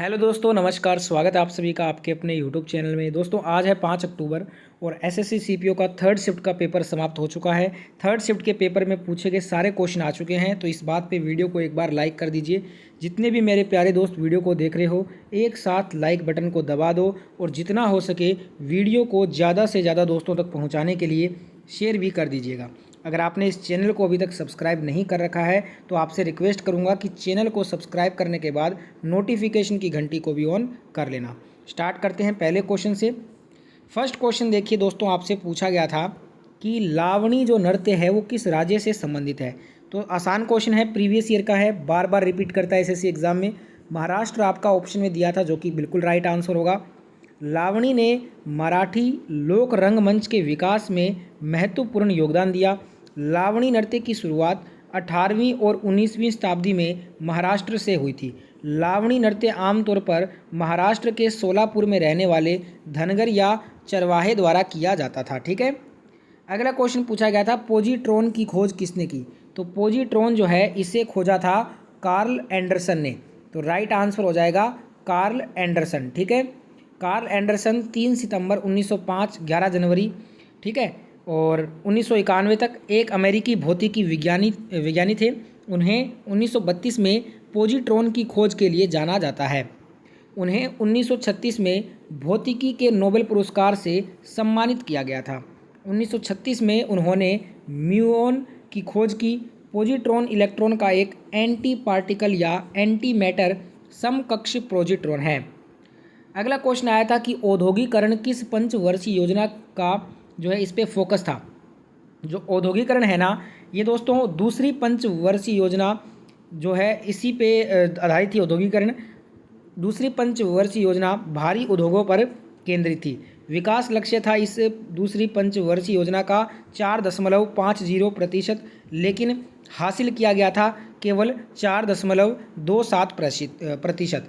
Hello दोस्तों, नमस्कार। स्वागत है आप सभी का आपके अपने यूट्यूब चैनल में। दोस्तों आज है 5 अक्टूबर और एसएससी सीपीओ का थर्ड शिफ्ट का पेपर समाप्त हो चुका है। थर्ड शिफ्ट के पेपर में पूछे गए सारे क्वेश्चन आ चुके हैं, तो इस बात पे वीडियो को एक बार लाइक कर दीजिए। जितने भी मेरे प्यारे दोस्त वीडियो को देख रहे हो, एक साथ लाइक बटन को दबा दो और जितना हो सके वीडियो को ज़्यादा से ज़्यादा दोस्तों तक पहुँचाने के लिए शेयर भी कर दीजिएगा। अगर आपने इस चैनल को अभी तक सब्सक्राइब नहीं कर रखा है तो आपसे रिक्वेस्ट करूंगा कि चैनल को सब्सक्राइब करने के बाद नोटिफिकेशन की घंटी को भी ऑन कर लेना। स्टार्ट करते हैं पहले क्वेश्चन से। फर्स्ट क्वेश्चन देखिए दोस्तों, आपसे पूछा गया था कि लावणी जो नृत्य है वो किस राज्य से संबंधित है। तो आसान क्वेश्चन है, प्रीवियस ईयर का है, बार बार रिपीट करता है एसएससी एग्जाम में। महाराष्ट्र आपका ऑप्शन में दिया था, जो कि बिल्कुल राइट आंसर होगा। लावणी ने मराठी लोक रंगमंच के विकास में महत्वपूर्ण योगदान दिया। लावणी नृत्य की शुरुआत 18वीं और 19वीं शताब्दी में महाराष्ट्र से हुई थी। लावणी नृत्य आमतौर पर महाराष्ट्र के सोलापुर में रहने वाले धनगर या चरवाहे द्वारा किया जाता था। ठीक है, अगला क्वेश्चन पूछा गया था, पोजीट्रॉन की खोज किसने की। तो पोजीट्रॉन जो है इसे खोजा था कार्ल एंडरसन ने। तो राइट आंसर हो जाएगा कार्ल एंडरसन। ठीक है, कार्ल एंडरसन 3 सितंबर 1905 11 जनवरी, ठीक है, और 1991 तक एक अमेरिकी भौतिकी विज्ञानी थे। उन्हें 1932 में पोजीट्रॉन की खोज के लिए जाना जाता है। उन्हें 1936 में भौतिकी के नोबेल पुरस्कार से सम्मानित किया गया था। 1936 में उन्होंने म्यूऑन की खोज की। पोजीट्रॉन इलेक्ट्रॉन का एक एंटी पार्टिकल या एंटी मैटर समकक्ष पोजीट्रॉन है। अगला क्वेश्चन आया था कि औद्योगिकरण किस पंचवर्षीय योजना का जो है इस पे फोकस था। जो औद्योगिकरण है ना, ये दोस्तों दूसरी पंचवर्षीय योजना जो है इसी पे आधारित थी। औद्योगिकरण दूसरी पंचवर्षीय योजना भारी उद्योगों पर केंद्रित थी। विकास लक्ष्य था इस दूसरी पंचवर्षीय योजना का 4.50%, लेकिन हासिल किया गया था केवल 4.27%।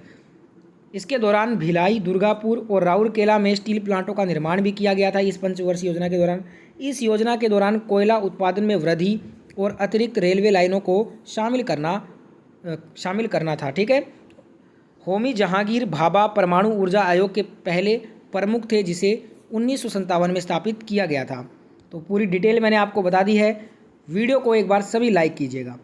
इसके दौरान भिलाई, दुर्गापुर और राउरकेला में स्टील प्लांटों का निर्माण भी किया गया था इस पंचवर्षीय योजना के दौरान। इस योजना के दौरान कोयला उत्पादन में वृद्धि और अतिरिक्त रेलवे लाइनों को शामिल करना था। ठीक है, होमी जहांगीर भाभा परमाणु ऊर्जा आयोग के पहले प्रमुख थे, जिसे 1957 में स्थापित किया गया था। तो पूरी डिटेल मैंने आपको बता दी है। वीडियो को एक बार सभी लाइक कीजिएगा।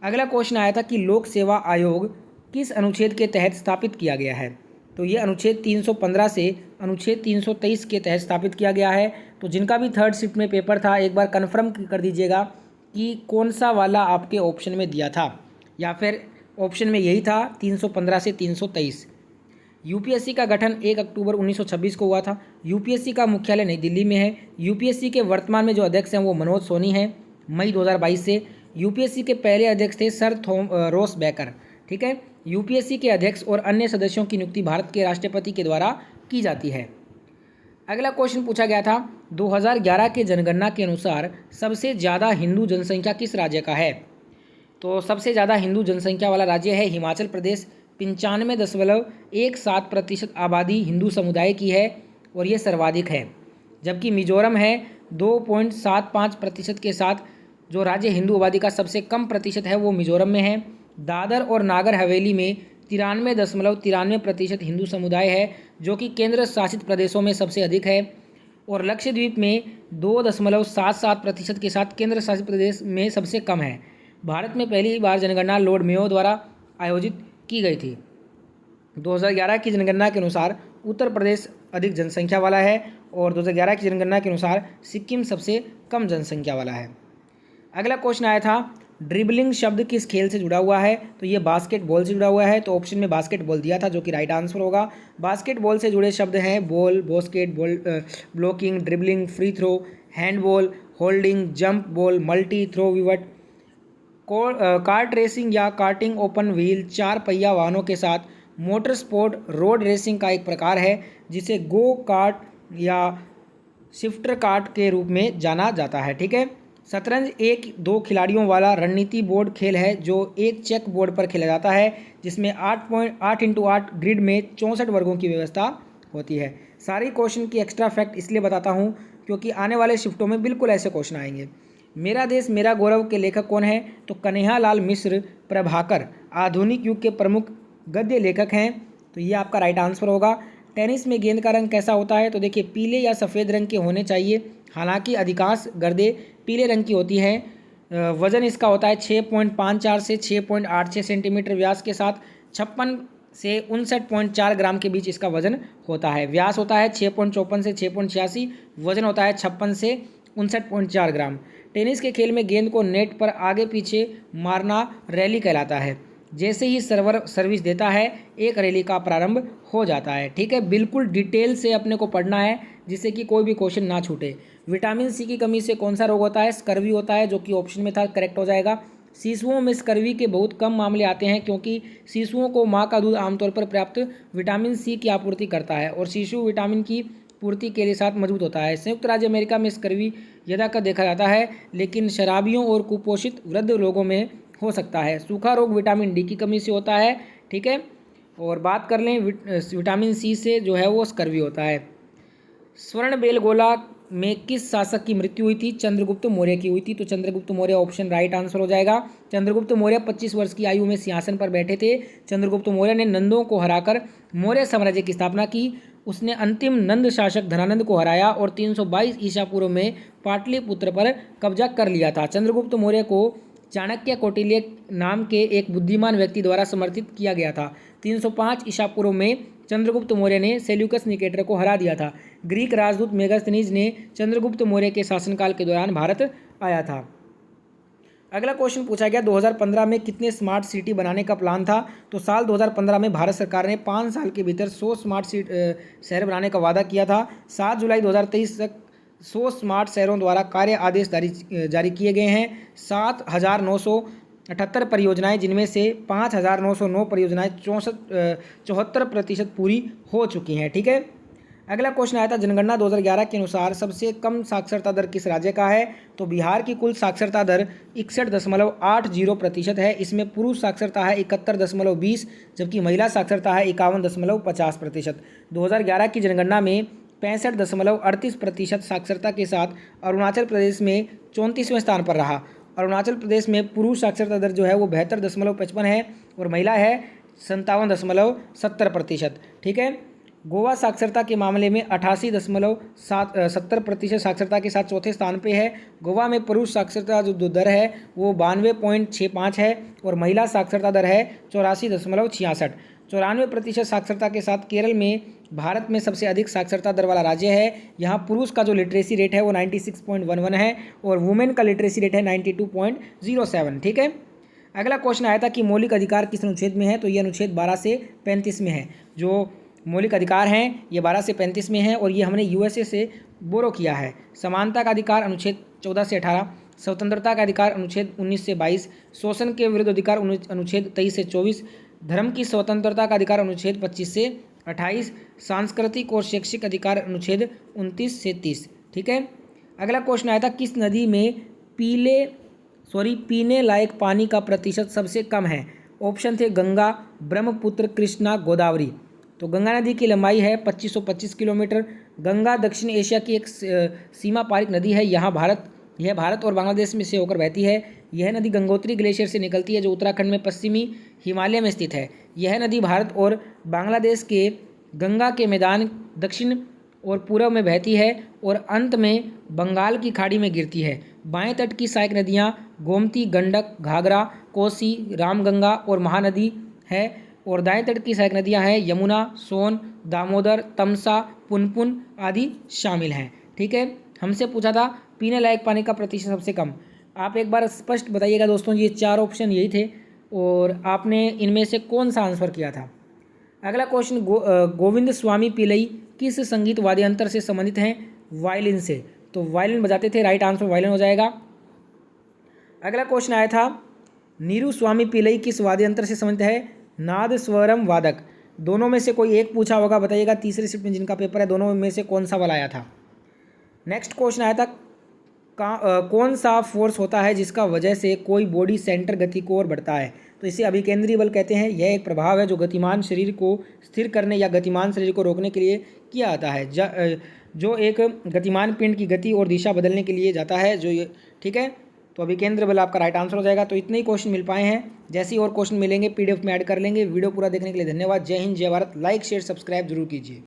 अगला क्वेश्चन आया था कि लोक सेवा आयोग किस अनुच्छेद के तहत स्थापित किया गया है। तो ये अनुच्छेद 315 से अनुच्छेद 323 के तहत स्थापित किया गया है। तो जिनका भी थर्ड शिफ्ट में पेपर था, एक बार कंफर्म कर दीजिएगा कि कौन सा वाला आपके ऑप्शन में दिया था, या फिर ऑप्शन में यही था 315 से 323। यूपीएससी का गठन 1 अक्टूबर 1926 को हुआ था। यूपीएससी का मुख्यालय नई दिल्ली में है। यूपीएससी के वर्तमान में जो अध्यक्ष हैं वो मनोज सोनी हैं, मई 2022 से। यूपीएससी के पहले अध्यक्ष थे सर रोस बैकर। ठीक है, यूपीएससी के अध्यक्ष और अन्य सदस्यों की नियुक्ति भारत के राष्ट्रपति के द्वारा की जाती है। अगला क्वेश्चन पूछा गया था, 2011 के जनगणना के अनुसार सबसे ज़्यादा हिंदू जनसंख्या किस राज्य का है। तो सबसे ज़्यादा हिंदू जनसंख्या वाला राज्य है हिमाचल प्रदेश। 95.17% आबादी हिंदू समुदाय की है और ये सर्वाधिक है। जबकि मिजोरम है 2.75% के साथ। जो राज्य हिंदू आबादी का सबसे कम प्रतिशत है वो मिजोरम में है। दादर और नागर हवेली में 93.93% हिंदू समुदाय है, जो कि केंद्र शासित प्रदेशों में सबसे अधिक है। और लक्षद्वीप में 2.77% के साथ केंद्र शासित प्रदेश में सबसे कम है। भारत में पहली बार जनगणना लॉर्ड मेयो द्वारा आयोजित की गई थी। 2011 की जनगणना के अनुसार उत्तर प्रदेश अधिक जनसंख्या वाला है और 2011 की जनगणना के अनुसार सिक्किम सबसे कम जनसंख्या वाला है। अगला क्वेश्चन आया था, ड्रिबलिंग शब्द किस खेल से जुड़ा हुआ है। तो ये बास्केटबॉल से जुड़ा हुआ है। तो ऑप्शन में बास्केटबॉल दिया था, जो कि राइट आंसर होगा। बास्केटबॉल से जुड़े शब्द हैं ball, basketball, blocking, dribbling, free throw, handball, holding, jump ball, multi throw विवट। कार्ट रेसिंग या कार्टिंग ओपन व्हील 4 पहिया वाहनों के साथ मोटर स्पोर्ट रोड रेसिंग का एक प्रकार है, जिसे गो कार्ट या शिफ्टर कार्ट के रूप में जाना जाता है। ठीक है, शतरंज 1-2 खिलाड़ियों वाला रणनीति बोर्ड खेल है, जो एक चेक बोर्ड पर खेला जाता है, जिसमें 8x8 ग्रिड में 64 वर्गों की व्यवस्था होती है। सारी क्वेश्चन की एक्स्ट्रा फैक्ट इसलिए बताता हूँ क्योंकि आने वाले शिफ्टों में बिल्कुल ऐसे क्वेश्चन आएंगे। मेरा देश मेरा गौरव के लेखक कौन है। तो कन्हैयालाल मिश्र प्रभाकर आधुनिक युग के प्रमुख गद्य लेखक हैं। तो ये आपका राइट आंसर होगा। टेनिस में गेंद का रंग कैसा होता है? तो देखिए पीले या सफ़ेद रंग के होने चाहिए, हालांकि अधिकांश गर्दे पीले रंग की होती हैं। वज़न इसका होता है 6.54 से 6.86 सेंटीमीटर व्यास के साथ 56 से 59.4 ग्राम के बीच इसका वजन होता है। व्यास होता है 6.54 से 6.86, वजन होता है 56 से 59.4 ग्राम। टेनिस के खेल में गेंद को नेट पर आगे पीछे मारना रैली कहलाता है। जैसे ही सर्वर सर्विस देता है एक रैली का प्रारंभ हो जाता है। ठीक है, बिल्कुल डिटेल से अपने को पढ़ना है जिससे कि कोई भी क्वेश्चन ना छूटे। विटामिन सी की कमी से कौन सा रोग होता है? स्कर्वी होता है, जो कि ऑप्शन में था, करेक्ट हो जाएगा। शिशुओं में स्कर्वी के बहुत कम मामले आते हैं क्योंकि शिशुओं को माँ का दूध आमतौर पर पर्याप्त विटामिन सी की आपूर्ति करता है और शिशु विटामिन की पूर्ति के लिए साथ मजबूत होता है। संयुक्त राज्य अमेरिका में स्कर्वी यदाकत देखा जाता है, लेकिन शराबियों और कुपोषित वृद्ध लोगों में हो सकता है। सूखा रोग विटामिन डी की कमी से होता है। ठीक है, और बात कर लें विटामिन सी से जो है वो स्कर्वी होता है। स्वर्ण बेलगोला में किस शासक की मृत्यु हुई थी? चंद्रगुप्त मौर्य की हुई थी। तो Chandragupta Maurya option right answer हो जाएगा। चंद्रगुप्त मौर्य 25 वर्ष की आयु में सिंहासन पर बैठे थे। चंद्रगुप्त मौर्य ने नंदों को हराकर मौर्य साम्राज्य की स्थापना की। उसने अंतिम नंद शासक धनानंद को हराया और 322 ईसा पूर्व में पाटलिपुत्र पर कब्जा कर लिया था। चंद्रगुप्त मौर्य को चाणक्य कौटिल्य नाम के एक बुद्धिमान व्यक्ति द्वारा समर्थित किया गया था। 305 ईसा पूर्व में चंद्रगुप्त मौर्य ने सेल्यूकस निकेटर को हरा दिया था। ग्रीक राजदूत मेगास्थनीज ने चंद्रगुप्त मौर्य के शासनकाल के दौरान भारत आया था। अगला क्वेश्चन पूछा गया 2015 में कितने स्मार्ट सिटी बनाने का प्लान था? तो साल 2015 में भारत सरकार ने 5 साल के भीतर 100 स्मार्ट शहर बनाने का वादा किया था। 7 जुलाई 2023 तक 100 स्मार्ट शहरों द्वारा कार्य आदेश जारी किए गए हैं। 7,978 परियोजनाएं, जिनमें से 5,909 परियोजनाएं 74% पूरी हो चुकी हैं। ठीक है, अगला क्वेश्चन आया था जनगणना 2011 के अनुसार सबसे कम साक्षरता दर किस राज्य का है? तो बिहार की कुल साक्षरता दर 61.80% है। इसमें पुरुष साक्षरता है 71.20, जबकि महिला साक्षरता है 51.50%। 2011 की जनगणना में 65.38% साक्षरता के साथ अरुणाचल प्रदेश में 34वें स्थान पर रहा। अरुणाचल प्रदेश में पुरुष साक्षरता दर जो है वो 72.55 है और महिला है 57.70%। ठीक है, गोवा साक्षरता के मामले में 88.70% साक्षरता के साथ चौथे स्थान पे है। गोवा में पुरुष साक्षरता जो दर है वो 92.65 है और महिला साक्षरता दर है 84.66। 94% साक्षरता के साथ केरल में भारत में सबसे अधिक साक्षरता दर वाला राज्य है। यहाँ पुरुष का जो लिटरेसी रेट है वो 96.11 है और वुमेन का लिटरेसी रेट है 92.07। ठीक है, अगला क्वेश्चन आया था कि मौलिक अधिकार किस अनुच्छेद में है? तो ये अनुच्छेद 12 से 35 में है। जो मौलिक अधिकार हैं ये 12 से 35 में है और ये हमने यूएसए से बोरो किया है। समानता का अधिकार अनुच्छेद 14 से 18, स्वतंत्रता का अधिकार अनुच्छेद 19 से 22, शोषण के विरुद्ध अधिकार अनुच्छेद 23 से 24, धर्म की स्वतंत्रता का अधिकार अनुच्छेद 25 से 28, सांस्कृतिक और शैक्षिक अधिकार अनुच्छेद 29 से 30। ठीक है, अगला क्वेश्चन आया था किस नदी में पीने लायक पानी का प्रतिशत सबसे कम है? ऑप्शन थे गंगा, ब्रह्मपुत्र, कृष्णा, गोदावरी। तो गंगा नदी की लंबाई है 2525 किलोमीटर। गंगा दक्षिण एशिया की एक सीमा पारिक नदी है। यह भारत और बांग्लादेश में से होकर बहती है। यह नदी गंगोत्री ग्लेशियर से निकलती है जो उत्तराखंड में पश्चिमी हिमालय में स्थित है। यह नदी भारत और बांग्लादेश के गंगा के मैदान दक्षिण और पूर्व में बहती है और अंत में बंगाल की खाड़ी में गिरती है। बाएं तट की सहायक नदियाँ गोमती, गंडक, घाघरा, कोसी, रामगंगा और महानदी है और दाएं तट की सहायक नदियां हैं यमुना, सोन, दामोदर, तमसा, पुनपुन आदि शामिल हैं। ठीक है, हमसे पूछा था पीने लायक पानी का प्रतिशत सबसे कम। आप एक बार स्पष्ट बताइएगा दोस्तों, ये 4 ऑप्शन यही थे और आपने इनमें से कौन सा आंसर किया था? अगला क्वेश्चन गोविंद स्वामी पिलई किस संगीत वाद्ययंत्र से संबंधित हैं? वायलिन से। तो वायलिन बजाते थे, राइट आंसर वायलिन हो जाएगा। अगला क्वेश्चन आया था नीरू स्वामी पिलई किस वाद्ययंत्र से संबंधित है? नाद स्वरम वादक। दोनों में से कोई एक पूछा होगा, बताइएगा। तीसरे शिफ्ट में जिनका पेपर है दोनों में से कौन सा वाला आया था? नेक्स्ट क्वेश्चन आया था कौन सा फोर्स होता है जिसका वजह से कोई बॉडी सेंटर गति को ओर बढ़ता है? तो इसे अभिकेंद्री बल कहते हैं। यह एक प्रभाव है जो गतिमान शरीर को स्थिर करने या गतिमान शरीर को रोकने के लिए किया जाता है, जो एक गतिमान पिंड की गति और दिशा बदलने के लिए जाता है। ठीक है, तो अभी केंद्र बल आपका राइट आंसर हो जाएगा। तो इतने ही क्वेश्चन मिल पाए हैं। जैसे ही और क्वेश्चन मिलेंगे PDF में ऐड कर लेंगे। वीडियो पूरा देखने के लिए धन्यवाद। जय हिंद, जय भारत। लाइक शेयर सब्सक्राइब जरूर कीजिए।